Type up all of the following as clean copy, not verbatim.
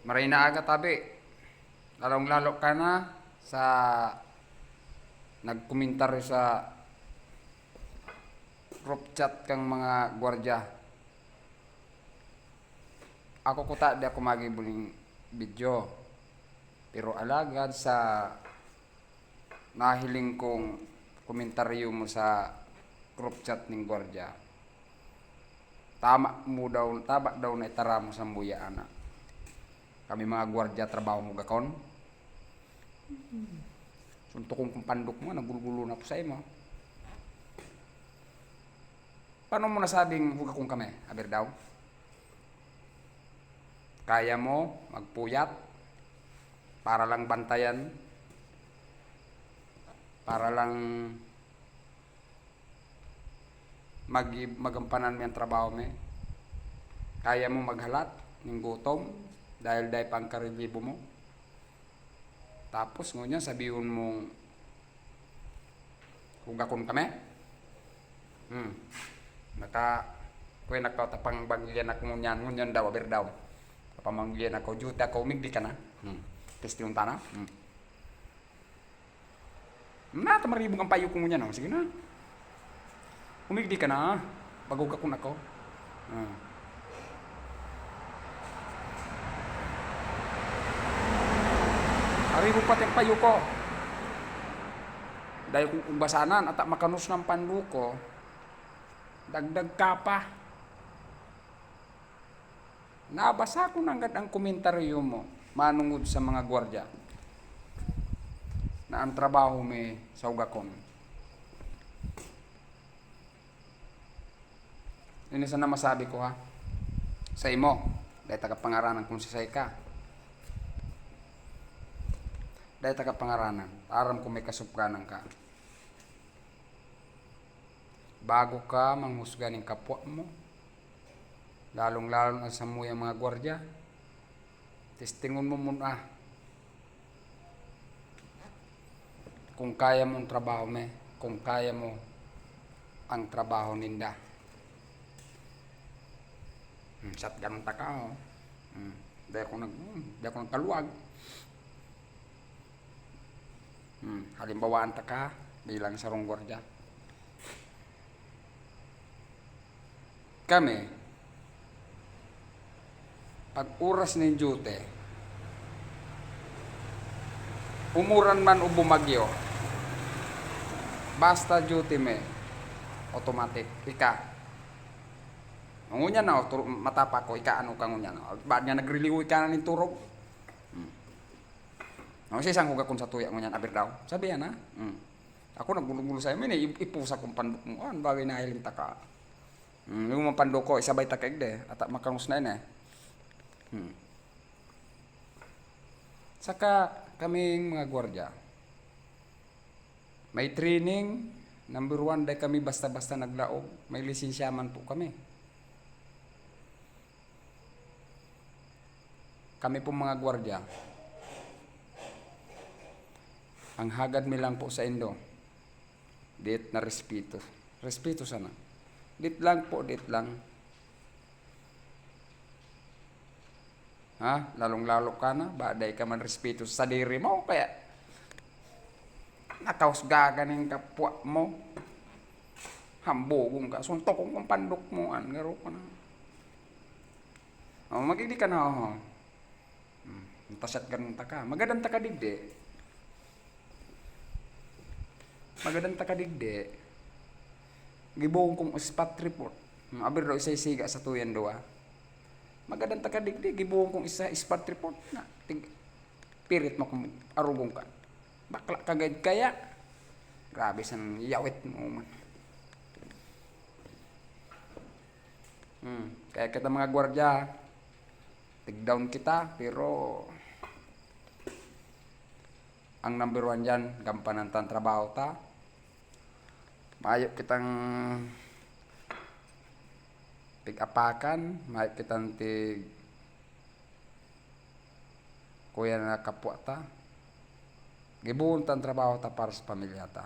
Maray na aga tabi. Lalong-lalo ka na sa nagkomentaryo sa group chat kang mga gwardya. Ako kuta di ako magibuling video. Pero alagad sa nahiling kong komentaryo mo sa group chat ng gwardya. Tama daw na itara mo sa mbuya ana. Kami mga gwardya trabaho mo gakon. Suntok kong pandok mo, nagulgulo na po sa imo. Paano mo nasabing huwag akong kami, aber daw? Kaya mo magpuyat para lang bantayan, para lang magampanan mo yung trabaho mo. Kaya mo maghalat ng gutom dahil pang karilibo mo. Tapos ngunyan sabihin mo huwag akong kami. Kuya nakatapang bagyan ako ngunyan daw, aber daw. Kapamanggian ako, juta ako, umigdi ka na. Testi yung tanah. Tamaribong ang payo ko ngunyan. No? Sige na. Umigdi ka na. Bagog ako na ako. Aribong pati ang payo ko. Dahil kung basanan at makanus ng pandu ko, dagdag ka pa. Nabasa ko na agad ang komentaryo mo manungod sa mga gwardya na ang trabaho may sa ugakon. Ini sana masabi ko ha sa imo dahil tagapangaranan kung sisay ka. Dahil tagapangaranan, aram kung may kasupkanan ka. Bago ka manghusga ng kapwa mo, lalong-lalo na sa mo yung mga gwardya, testingon mo muna kung kaya mo ang trabaho mo, kung kaya mo ang trabaho ninda. Sat ganun ta ka, oh. Di ako nagkaluwag. Halimbawaan ta ka bilang sarong gwardya. Kami, pag oras ng duty, umuran man o bumagyo, basta duty me, automatic, ika. Ngunyan na, matapa ko, ika ano ka ngunyan. Ba't nga nagriliw ika na ng turog? Isang huga kung sa tuya ngunyan, aber daw. Sabi yan ha? Ako naggulo-gulo sa'yo, may ipusa kong pandok mo. Ano bagay na hiling taka? Yung mga pandok ko, isabay takig de, at makanus na yun eh. Saka kaming mga gwardya, may training, number 1, dahil kami basta-basta naglaog, may lisensyaman po kami. Kami po mga gwardya, ang hagad mi lang po sa Indo, dit na respeto. Respeto sana. Dit lang po, dit lang. Ha? Lalong-lalo ka na, baday ka man respeto sa diri mo, kaya nakausgaga ng kapwa mo, hambogong ka, suntokong kong pandok mo, garo ka na. Magigdi ka na, tasat ganun ta ka, magadan ta ka digde. Magadan ta ka digde. Gibuong kong spot report. Aber daw isa-isiga sa tuyan doa. Magadan ta ka digde, gibuong kong isa spot report na pirit mo kung arugong ka. Bakla kagad kaya. Grabe san yawit mo man. Kaya kita mga gwardya, take down kita, pero ang number 1 dyan, gampanan tan trabaho ta. Maayok kitang pig-apakan, maayok kitang kuya na kapwa ta. Gibuon tan trabaho ta para sa pamilya ta.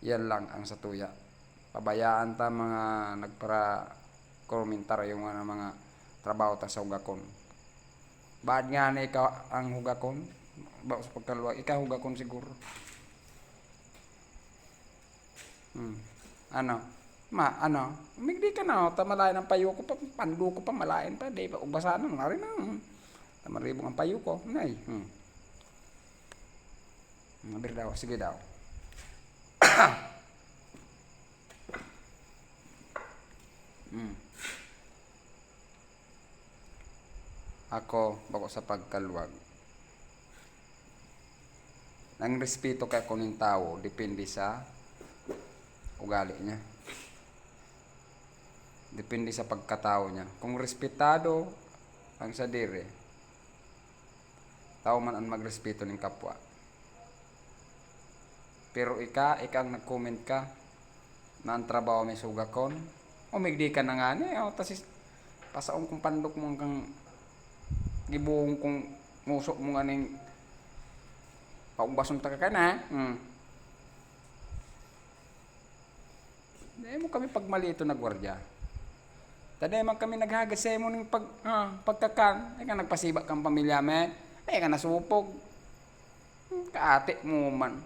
Yan lang ang satuya. Pabayaan ta mga nagpara komentar yung mga trabaho ta sa hugakon. Baad nga na ikaw ang hugakon, ba sa pagkaluwag, ikaw hugakon siguro. Ano? Umigdi ka na, tamalayan ang payo ko pa, pandu ko pa, malayan pa, di ba, ubasanan, nga rin na, tamaribong ang payo ko, nay, Mabir daw, sige daw. Ako, bako sa pagkaluwag. Nang respeto kay kuning tao, depende sa ugali niya. Depende sa pagkatao niya. Kung respetado ang sa dire, tao man ang magrespeto ng kapwa. Pero ikaw nag-comment ka na ang trabaho may sugakon, umigdi ka na nga ni, tasis pasaong kung pandok mo kang gibuong kung musok mo nga ning paubasong taka ka na. Dahil mo kami pagmalito na gwardya. Taday man kami naghagasay mo ng pagkakan. Ay ka nagpasiba kang pamilya me. Ay ka nasupog. Kaate mo man.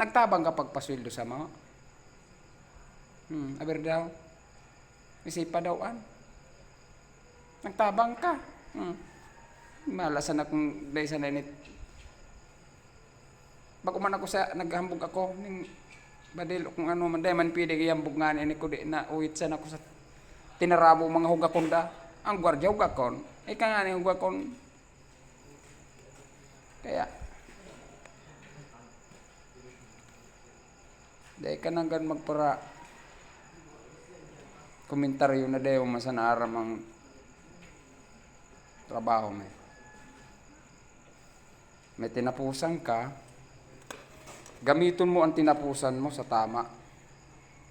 Nagtabang ka pagpasweldo sa mga. Aber daw. Isipa daw an. Nagtabang ka. Malasan akong day sa nanit. Bago man ako sa naghambog ako ning badil kung ano man day man pwede gihambog nga ni ko di na uitsan ako sa tinarabo mga hugakon da. Ang gwardya hugakon. Ika nga ni hugakon. Kaya dahil ka nang gan magpara komentaryo na dayo masanaram ang trabaho mo. May tinapusan ka, gamiton mo ang tinapusan mo sa tama.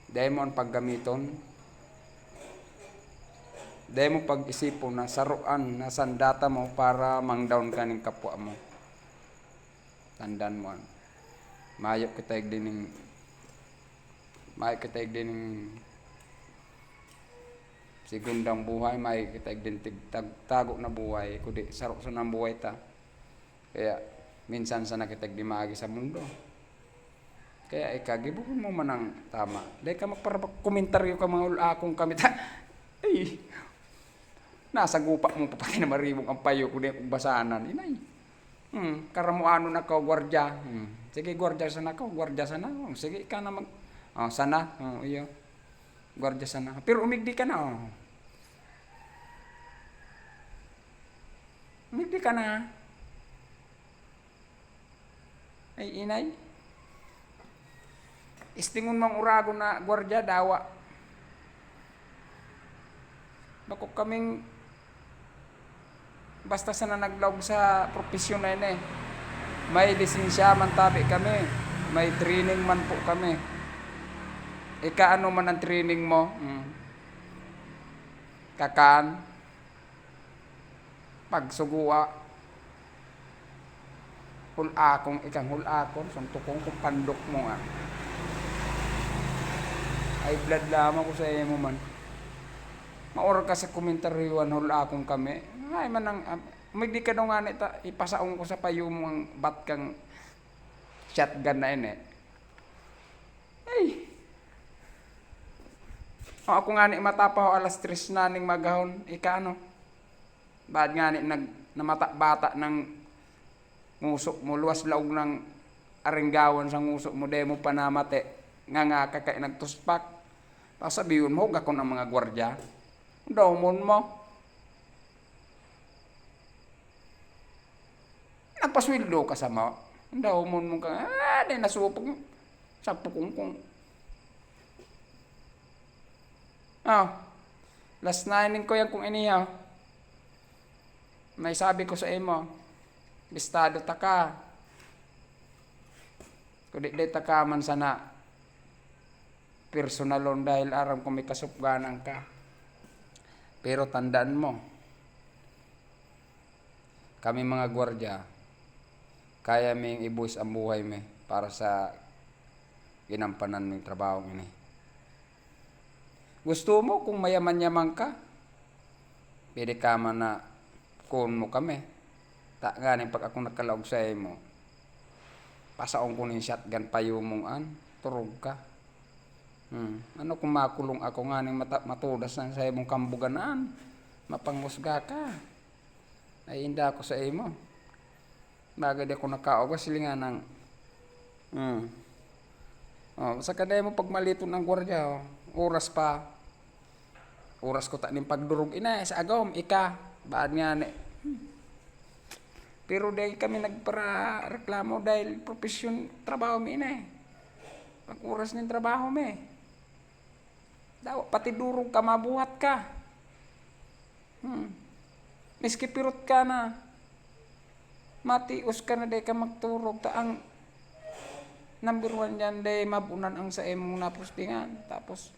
Dahil mo ang paggamiton, dahil mo pag-isipon na saruan na sandata mo para mang-down ka ng kapwa mo. Tandaan mo. Mayok kita din segundang buhay, may kita din tago na buhay, kundi sarok sa nang buhay ta. Kaya minsan sa nakitag dimagi sa mundo. Kaya ikagibuhin mo man ang tama. Dahil ka magparakomentaryo ka mga ulakong kami ta. Ay, nasa gupa mo pa pati na maribong ang payo kundi kung basanan. Inay. Karamuano na ka, gwardya. Sige, gwardya sana ka, gwardya sana. Sige, ika na mag... sana. Iyo. Gwardya sana. Pero umigdi ka na. Umigdi ka na. Ay, inay. Istingon mang urago na gwardya, dawa. Bako kaming basta sana naglawg sa profesyon na yun eh. May lisensya man tabi kami. May training man po kami. Ika ano man ang training mo? Kakan. Pagsugua. Hulakong, ikang hulakon. Suntukong kung pandok mo nga. Ay blood lamang ko sa iyo mo man. Maura ka sa komentaryuan hulakong kami. Ay man ang... Umigdi ka daw nga nita, ipasaong ko sa payo mo ang bat kang shotgun na yun eh. Ay! Ako nga ni matapaw alas 3 na ning magahon. Ika ano? Baad nga ni namata-bata ng ngusok mo. Luwas laog ng aringgawan sa ngusok mo. Demo pa namate. Nga kakay nagtuspak. Tapos sabihin mo, gako ng mga gwardya. Daumon mo. Nagpaswildo ka sa mo. Daumon mo ka. Di nasupog. Sa pukungkong. Last nining ko yan kung iniyaw. May sabi ko sa imo, listado ta ka. Kundi ta ka man sana personalon dahil aram ko may kasupganan ka. Pero tandaan mo, kami mga gwardya, kaya ming ibuwis ang buhay mo para sa ginampanan ng trabaho ini. Gusto mo kung mayaman-yaman ka, Pwede ka man na kun mo kami. Ta ganing pag ako nakalaog sa imo. Pasaong ko ning shotgun payo mong turog ka. Ano kung makulong ako nga ning matudas na sa imong kambuganaan. Mapangusga ka. Ay inda ako sa imo. Bagay di ako nakaog silingan ng sa kaday mo pag maliton ng gwardiya, oras pa. Oras ko ta ning pagdurog ina sa agom ika. Baad nga ni. Pero dahil kami nagpara reklamo dahil profesyon trabaho mi ina Pag oras ning trabaho mi. Daw pati durog ka mabuhat ka. Miski pirot ka na. Matios ka na dahil ka magturog ta ang number 1 dyan day mabunan ang sa imong napostingan. Tapos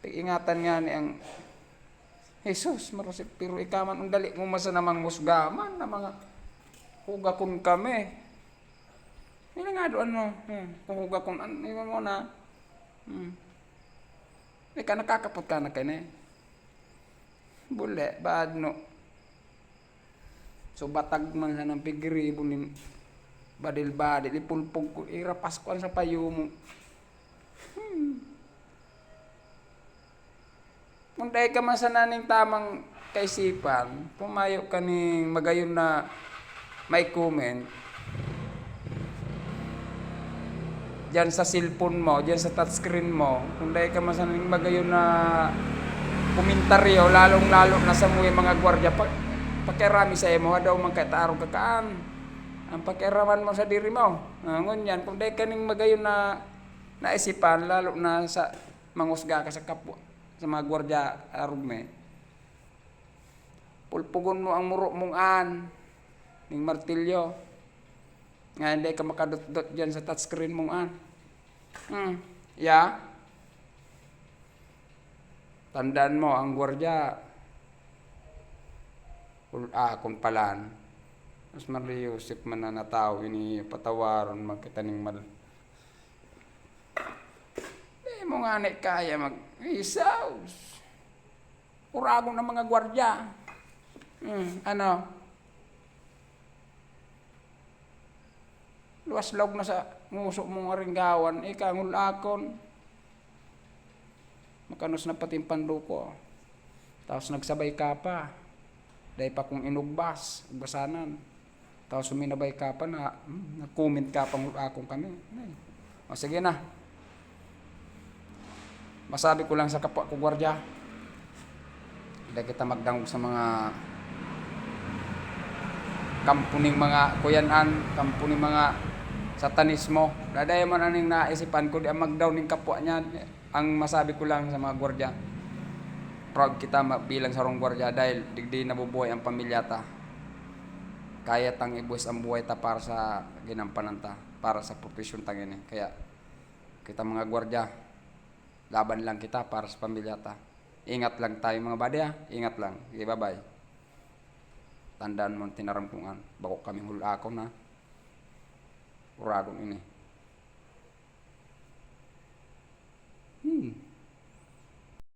ingatan nga ni ang Jesus marusip pero ikaman ang dali mo masa namang musgaman na mga hugakon kami. Hindi nga doon kung hugakon ano mo na ika nakakapot ka na kayo bule bad no. So batag man sa ng pigribo ni badil-badil, ipulpog ko, irapas ko sa payo mo. Kung dahil ka man sa naning tamang kaisipan, pumayo ka ni magayon na may comment, dyan sa cellphone mo, dyan sa touchscreen mo, kung dahil ka man sa naning magayon na komentaryo, lalong-lalo na sa mga gwardiya, pakirami sa imo, daw man katarong kakaan. Ang pakiraman mo sa diri mo. Ngunyan, kung dahil kaning magayon na naisipan, lalo na sa mangusga ka sa kapwa, sa mga gwardiya arugme, pulpugon mo ang muro mong ning martilyo. Nga hindi ka makadot-dot dyan sa touchscreen mong Tandaan mo, ang gwardiya, kung palan, mas mariyusip man na natao ini patawaron magkitaning mal. Di mo nga kaya isaws. Uragon ng mga gwardiya. Luwas-log na sa nguso mong aringgawan, ngulakon. Makanos na pati panduko. Tapos nagsabay ka pa. Dahil pa kung inugbas, ugbasanan. Tapos suminabay ka pa na comment ka pang akong kami. O sige na. Masabi ko lang sa kapwa ko gwardiya. Hindi kita magdangog sa mga kampuning mga kuyanan, kampuning mga satanismo. Daday man aning naisipan ko di ang magdaw ning kapwa niya. Ang masabi ko lang sa mga gwardiya, proud kita bilang sarong gwardiya dahil digdi nabubuhay ang pamilya ta. Kaya tang ibuwis ang buhay ta para sa ginampanan ta, para sa profesyon ta gini. Kaya kita mga gwardiya, laban lang kita para sa pamilya ta. Ingat lang tayo mga badya, ingat lang. Okay, bye-bye. Tandaan mo tinarampungan, bako kami hulakon na. Uragon ini.